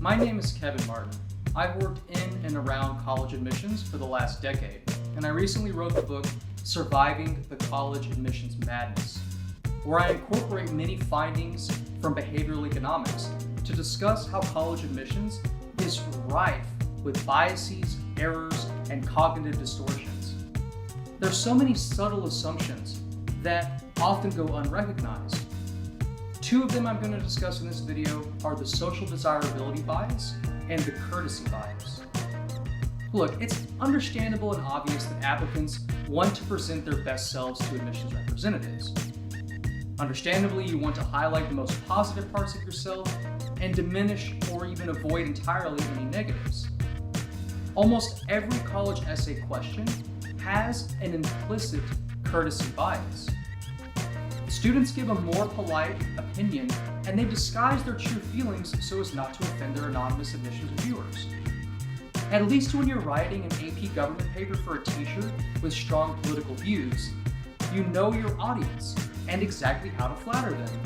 My name is Kevin Martin. I've worked in and around college admissions for the last decade, and I recently wrote the book, Surviving the College Admissions Madness, where I incorporate many findings from behavioral economics to discuss how college admissions is rife with biases, errors, and cognitive distortions. There's so many subtle assumptions that often go unrecognized. Two of them I'm going to discuss in this video are the social desirability bias and the courtesy bias. Look, it's understandable and obvious that applicants want to present their best selves to admissions representatives. Understandably, you want to highlight the most positive parts of yourself and diminish or even avoid entirely any negatives. Almost every college essay question has an implicit courtesy bias. Students give a more polite opinion and they disguise their true feelings so as not to offend their anonymous admissions reviewers. At least when you're writing an AP government paper for a teacher with strong political views, you know your audience and exactly how to flatter them.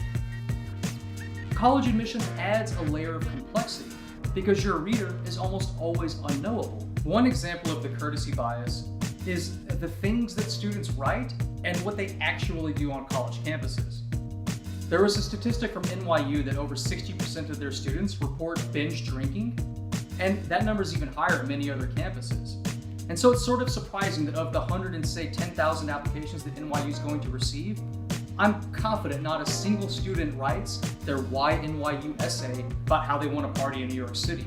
College admissions adds a layer of complexity because your reader is almost always unknowable. One example of the courtesy bias is the things that students write and what they actually do on college campuses. There was a statistic from NYU that over 60% of their students report binge drinking, and that number is even higher at many other campuses. And so it's sort of surprising that of the 10,000 applications that NYU is going to receive, I'm confident not a single student writes their Why NYU essay about how they want to party in New York City.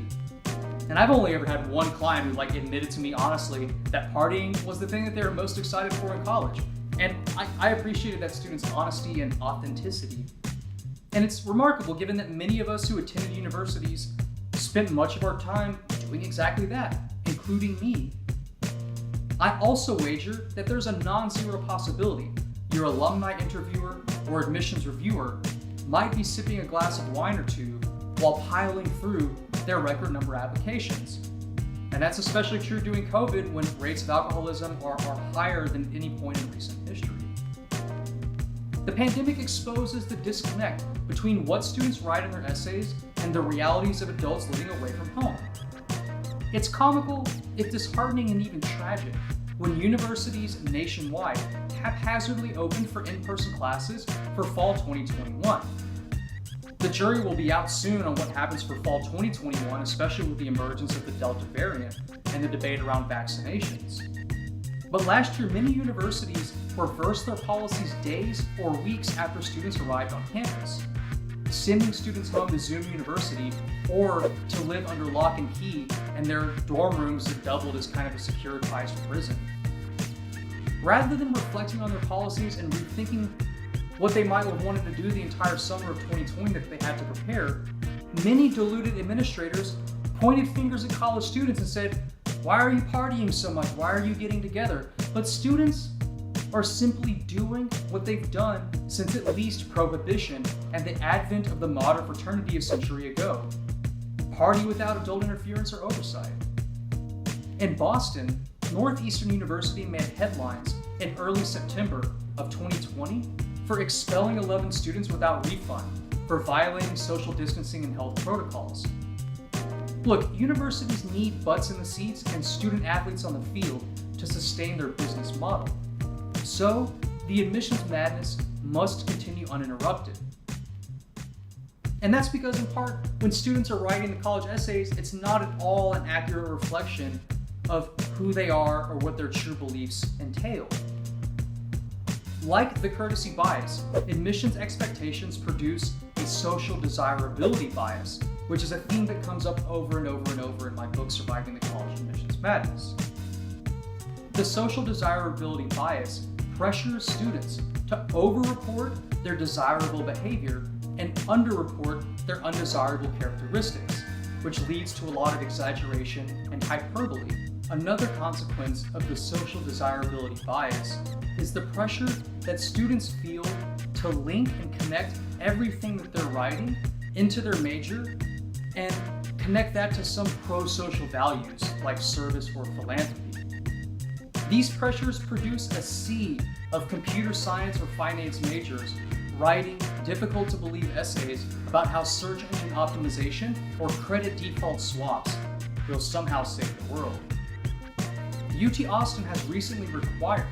And I've only ever had one client who admitted to me honestly that partying was the thing that they were most excited for in college. And I appreciated that student's honesty and authenticity. And it's remarkable given that many of us who attended universities spent much of our time doing exactly that, including me. I also wager that there's a non-zero possibility your alumni interviewer or admissions reviewer might be sipping a glass of wine or two while piling through their record number of applications. And that's especially true during COVID when rates of alcoholism are higher than any point in recent history. The pandemic exposes the disconnect between what students write in their essays and the realities of adults living away from home. It's comical, it's disheartening, and even tragic when universities nationwide haphazardly opened for in-person classes for fall 2021. The jury will be out soon on what happens for fall 2021, especially with the emergence of the Delta variant and the debate around vaccinations. But last year, many universities reversed their policies days or weeks after students arrived on campus, sending students home to Zoom University or to live under lock and key in their dorm rooms that doubled as kind of a securitized prison. Rather than reflecting on their policies and rethinking what they might have wanted to do the entire summer of 2020 that they had to prepare, many deluded administrators pointed fingers at college students and said, "Why are you partying so much? Why are you getting together?" But students are simply doing what they've done since at least Prohibition and the advent of the modern fraternity a century ago. Party without adult interference or oversight. In Boston, Northeastern University made headlines in early September of 2020 for expelling 11 students without refund for violating social distancing and health protocols. Look, universities need butts in the seats and student athletes on the field to sustain their business model. So, the admissions madness must continue uninterrupted. And that's because in part, when students are writing the college essays, it's not at all an accurate reflection of who they are or what their true beliefs entail. Like the courtesy bias, admissions expectations produce a social desirability bias, which is a theme that comes up over and over and over in my book, Surviving the College Admissions Madness. The social desirability bias pressures students to over-report their desirable behavior and under-report their undesirable characteristics, which leads to a lot of exaggeration and hyperbole. Another consequence of the social desirability bias is the pressure that students feel to link and connect everything that they're writing into their major and connect that to some pro-social values like service or philanthropy. These pressures produce a sea of computer science or finance majors writing difficult-to-believe essays about how search engine optimization or credit default swaps will somehow save the world. UT Austin has recently required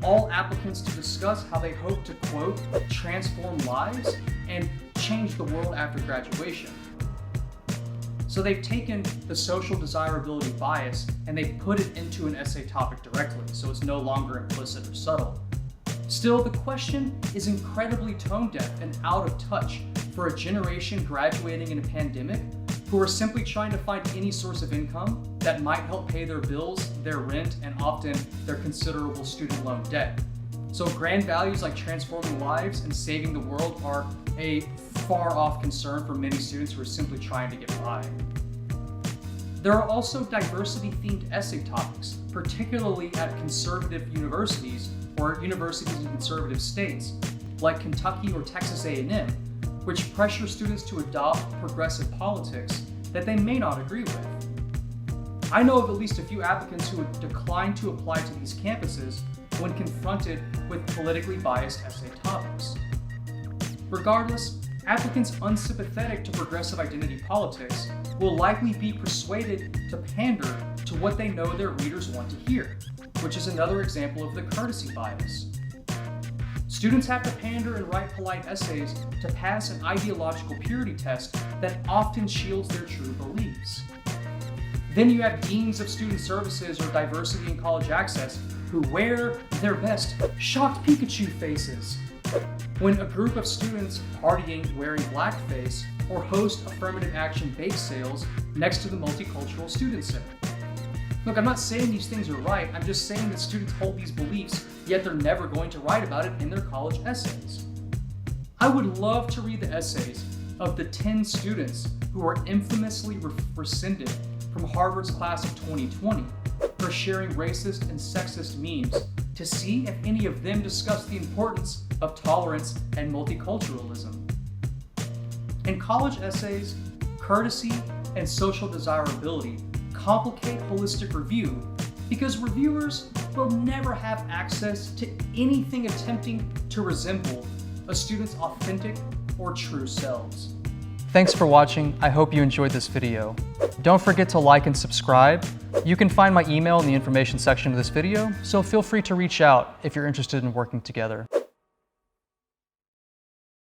all applicants to discuss how they hope to, quote, transform lives and change the world after graduation. So they've taken the social desirability bias and they've put it into an essay topic directly, so it's no longer implicit or subtle. Still, the question is incredibly tone-deaf and out of touch for a generation graduating in a pandemic who are simply trying to find any source of income that might help pay their bills, their rent, and often their considerable student loan debt. So grand values like transforming lives and saving the world are a far-off concern for many students who are simply trying to get by. There are also diversity-themed essay topics, particularly at conservative universities or universities in conservative states, like Kentucky or Texas A&M, which pressure students to adopt progressive politics that they may not agree with. I know of at least a few applicants who would decline to apply to these campuses when confronted with politically biased essay topics. Regardless, applicants unsympathetic to progressive identity politics will likely be persuaded to pander to what they know their readers want to hear, which is another example of the courtesy bias. Students have to pander and write polite essays to pass an ideological purity test that often shields their true beliefs. Then you have deans of student services or diversity and college access who wear their best shocked Pikachu faces when a group of students partying wearing blackface or host affirmative action bake sales next to the Multicultural Student Center. Look, I'm not saying these things are right, I'm just saying that students hold these beliefs, yet they're never going to write about it in their college essays. I would love to read the essays of the 10 students who were infamously rescinded from Harvard's class of 2020 for sharing racist and sexist memes to see if any of them discuss the importance of tolerance and multiculturalism. In college essays, courtesy and social desirability complicate holistic review because reviewers will never have access to anything attempting to resemble a student's authentic or true selves. Thanks for watching. I hope you enjoyed this video. Don't forget to like and subscribe. You can find my email in the information section of this video, so feel free to reach out if you're interested in working together.